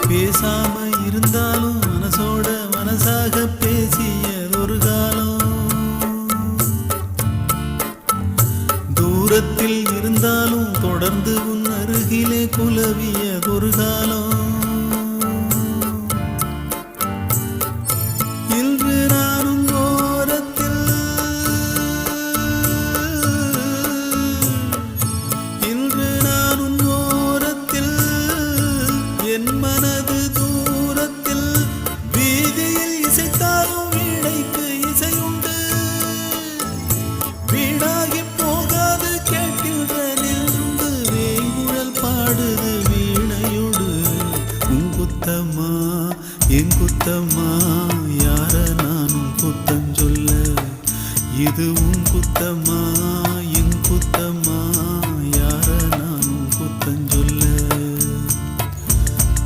பேசாம இருந்தாலும் மனசோட மனசாக பேசியதொரு காலம், தூரத்தில் இருந்தாலும் தொடர்ந்து உன் அருகிலே குலவியதொரு காலம். இன்று நானும் ஓரத்தில், இன்று நானும் ஓரத்தில், என் மனது தூரத்தில், வீதியில் இசைத்தாலும் வீணைக்கு இசையுண்டு, வீணாகி போகாது கேட்கின்ற நின்று வேங்குழல் பாடுது வீணையோடு. உன் குத்தம்மா என் குத்தம்மா, யார நானும் குத்தம் சொல்ல, இது உன் குத்தம்மா